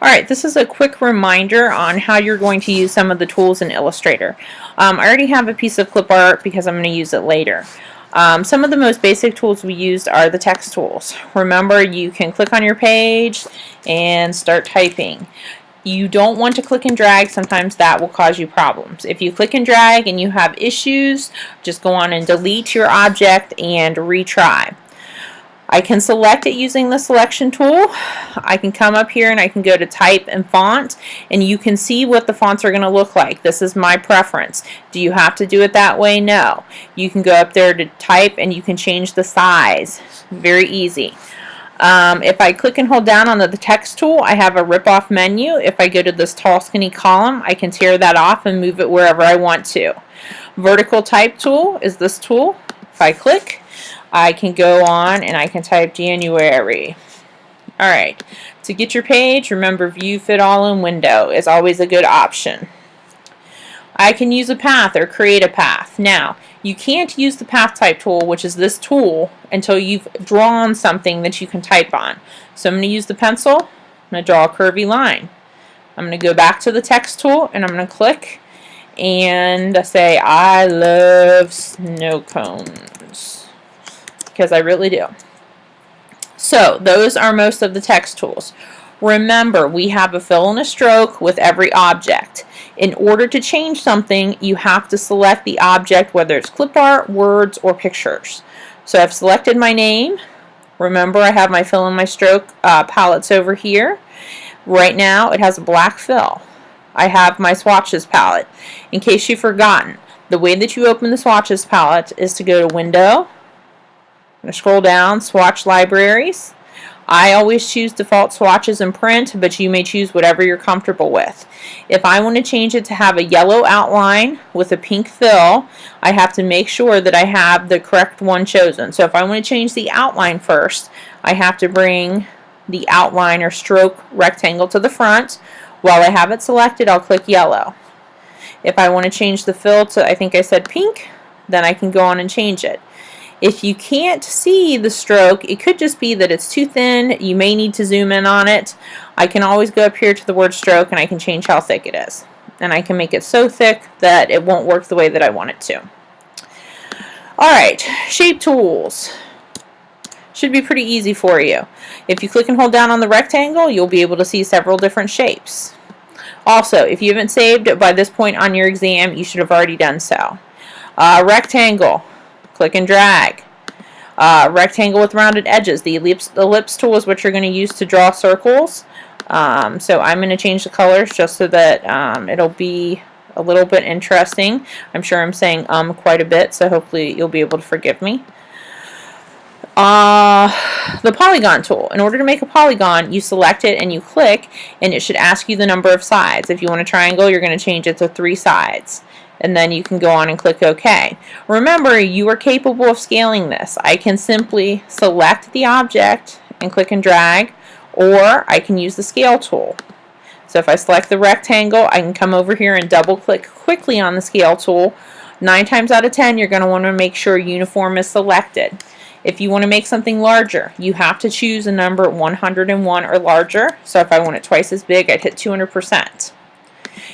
Alright, this is a quick reminder on how you're going to use some of the tools in Illustrator. I already have a piece of clip art because I'm going to use it later. Some of the most basic tools we used are the text tools. Remember, you can click on your page and start typing. You don't want to click and drag. Sometimes that will cause you problems. If you click and drag and you have issues, just go on and delete your object and retry. I can select it using the selection tool. I can come up here and I can go to type and font, and you can see what the fonts are going to look like. This is my preference. Do you have to do it that way? No. You can go up there to type and you can change the size. Very easy. If I click and hold down on the text tool, I have a rip-off menu. If I go to this tall skinny column, I can tear that off and move it wherever I want to. Vertical type tool is this tool. If I click, I can go on and I can type January. Alright, to get your page, remember view, fit all, and window is always a good option. I can use a path or create a path. Now, you can't use the path type tool, which is this tool, until you've drawn something that you can type on. So I'm going to use the pencil. I'm going to draw a curvy line. I'm going to go back to the text tool and I'm going to click and say I love snow cones, because I really do. So those are most of the text tools. Remember, we have a fill and a stroke with every object. In order to change something, you have to select the object, whether it's clip art, words, or pictures. So I've selected my name. Remember, I have my fill and my stroke palettes over here. Right now, it has a black fill. I have my swatches palette. In case you've forgotten, the way that you open the swatches palette is to go to Window. I'm going to scroll down, Swatch Libraries. I always choose default swatches and print, but you may choose whatever you're comfortable with. If I want to change it to have a yellow outline with a pink fill, I have to make sure that I have the correct one chosen. So if I want to change the outline first, I have to bring the outline or stroke rectangle to the front. While I have it selected, I'll click yellow. If I want to change the fill to, I think I said pink, then I can go on and change it. If you can't see the stroke, it could just be that it's too thin. You may need to zoom in on it. I can always go up here to the word stroke and I can change how thick it is. And I can make it so thick that it won't work the way that I want it to. Alright, shape tools. Should be pretty easy for you. If you click and hold down on the rectangle, you'll be able to see several different shapes. Also, if you haven't saved by this point on your exam, you should have already done so. Rectangle. Click and drag. Rectangle with rounded edges. The ellipse tool is what you're going to use to draw circles. So I'm going to change the colors just so that it'll be a little bit interesting. I'm sure I'm saying quite a bit, so hopefully you'll be able to forgive me. The polygon tool. In order to make a polygon, you select it and you click, and it should ask you the number of sides. If you want a triangle, you're going to change it to 3 sides. And then you can go on and click OK. Remember, you are capable of scaling this. I can simply select the object and click and drag, or I can use the scale tool. So if I select the rectangle, I can come over here and double click quickly on the scale tool. 9 times out of 10, you're going to want to make sure uniform is selected. If you want to make something larger, you have to choose a number 101 or larger. So if I want it twice as big, I'd hit 200%.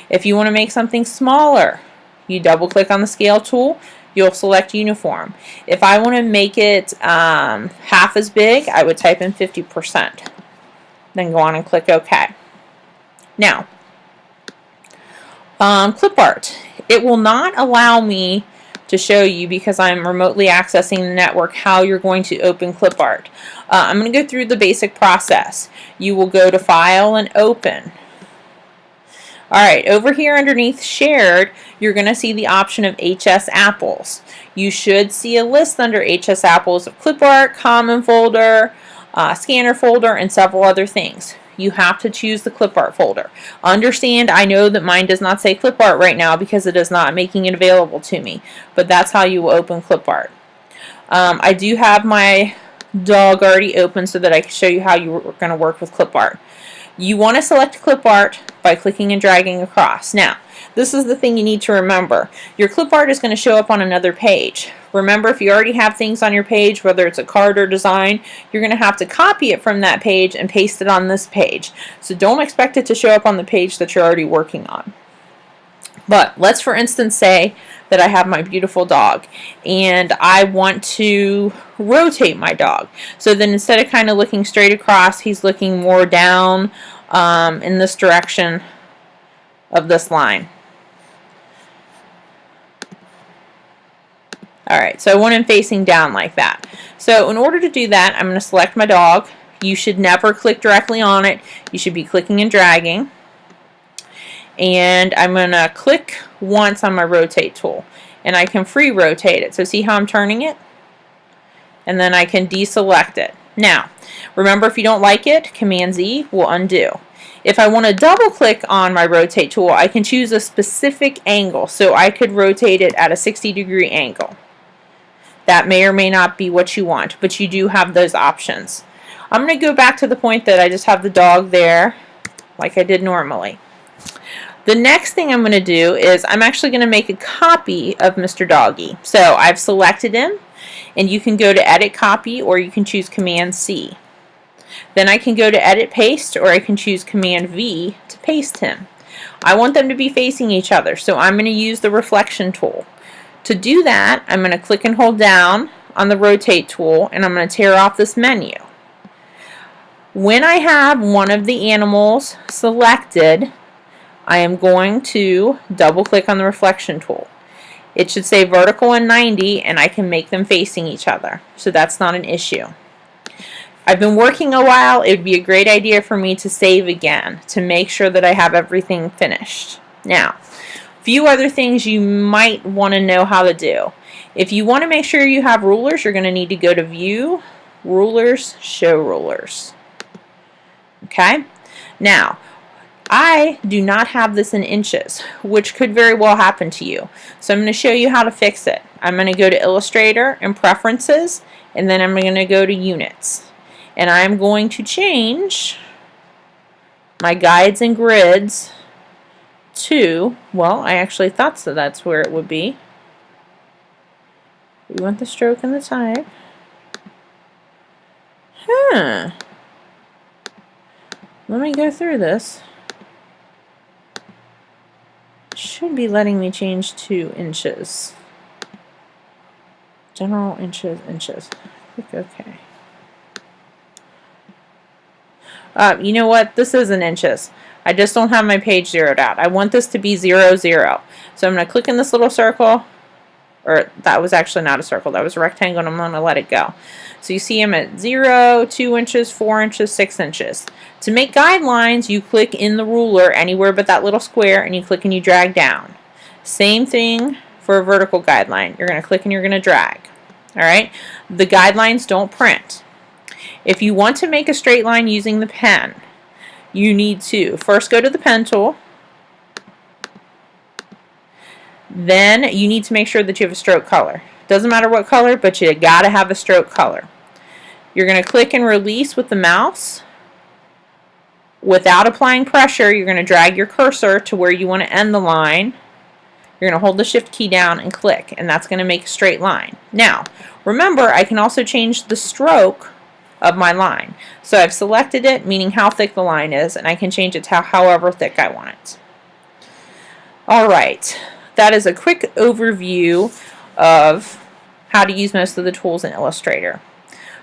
If you want to make something smaller, you double click on the scale tool, you'll select uniform. If I want to make it half as big, I would type in 50%. Then go on and click OK. Now, clip art. It will not allow me to show you, because I'm remotely accessing the network, how you're going to open clip art. I'm going to go through the basic process. You will go to File and Open. Alright, over here underneath Shared, you're going to see the option of HS Apples. You should see a list under HS Apples of clip art, common folder, scanner folder, and several other things. You have to choose the clip art folder. Understand, I know that mine does not say clip art right now because it is not making it available to me, but that's how you will open clip art. I do have my dog already open so that I can show you how you're going to work with clip art. You want to select clip art, by clicking and dragging across. Now, this is the thing you need to remember. Your clip art is going to show up on another page. Remember, if you already have things on your page, whether it's a card or design, you're going to have to copy it from that page and paste it on this page. So don't expect it to show up on the page that you're already working on. But let's, for instance, say that I have my beautiful dog and I want to rotate my dog. So then instead of kind of looking straight across, he's looking more down in this direction of this line. Alright, so I want him facing down like that. So in order to do that, I'm going to select my dog. You should never click directly on it. You should be clicking and dragging. And I'm going to click once on my rotate tool. And I can free rotate it. So see how I'm turning it? And then I can deselect it. Now, remember, if you don't like it, Command Z will undo. If I want to double click on my rotate tool, I can choose a specific angle. So I could rotate it at a 60-degree angle. That may or may not be what you want, but you do have those options. I'm going to go back to the point that I just have the dog there like I did normally. The next thing I'm going to do is I'm actually going to make a copy of Mr. Doggy. So I've selected him, and you can go to Edit Copy, or you can choose Command C. Then I can go to Edit Paste, or I can choose Command V to paste him. I want them to be facing each other, so I'm going to use the Reflection tool. To do that, I'm going to click and hold down on the Rotate tool, and I'm going to tear off this menu. When I have one of the animals selected, I am going to double click on the Reflection tool. It should say vertical and 90, and I can make them facing each other, so that's not an issue. I've been working a while. It would be a great idea for me to save again to make sure that I have everything finished. Now, a few other things you might want to know how to do. If you want to make sure you have rulers, you're going to need to go to View, Rulers, Show Rulers. Okay? Now, I do not have this in inches, which could very well happen to you. So I'm going to show you how to fix it. I'm going to go to Illustrator and Preferences, and then I'm going to go to Units. And I'm going to change my guides and grids to, well, I actually thought so that's where it would be. We want the stroke and the type. Let me go through this. Should be letting me change to inches. General inches, inches. Click OK. You know what? This isn't inches. I just don't have my page zeroed out. I want this to be 0, 0. So I'm going to click in this little circle. Or that was actually not a circle. That was a rectangle, and I'm going to let it go. So you see I'm at 0, 2 inches, 4 inches, 6 inches. To make guidelines, you click in the ruler anywhere but that little square, and you click and you drag down. Same thing for a vertical guideline. You're going to click and you're going to drag. Alright? The guidelines don't print. If you want to make a straight line using the pen, you need to first go to the pen tool. Then you need to make sure that you have a stroke color. Doesn't matter what color, but you gotta have a stroke color. You're going to click and release with the mouse. Without applying pressure, you're going to drag your cursor to where you want to end the line. You're going to hold the Shift key down and click, and that's going to make a straight line. Now, remember, I can also change the stroke of my line. So I've selected it, meaning how thick the line is, and I can change it to however thick I want it. Alright, that is a quick overview of how to use most of the tools in Illustrator.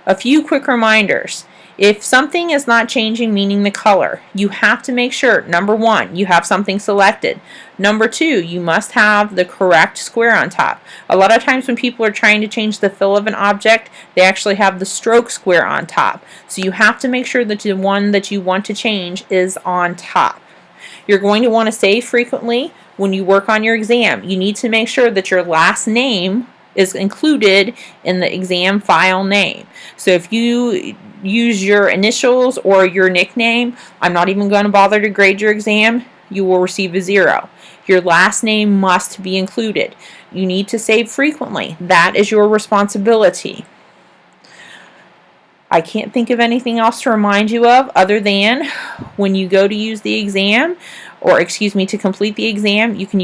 A few quick reminders. If something is not changing, meaning the color, you have to make sure, number one, you have something selected. Number two, you must have the correct square on top. A lot of times when people are trying to change the fill of an object, they actually have the stroke square on top. So you have to make sure that the one that you want to change is on top. You're going to want to save frequently when you work on your exam. You need to make sure that your last name is included in the exam file name. So if you use your initials or your nickname, I'm not even going to bother to grade your exam. You will receive a 0. Your last name must be included. You need to save frequently. That is your responsibility. I can't think of anything else to remind you of other than when you go to use the exam, or excuse me, to complete the exam, you can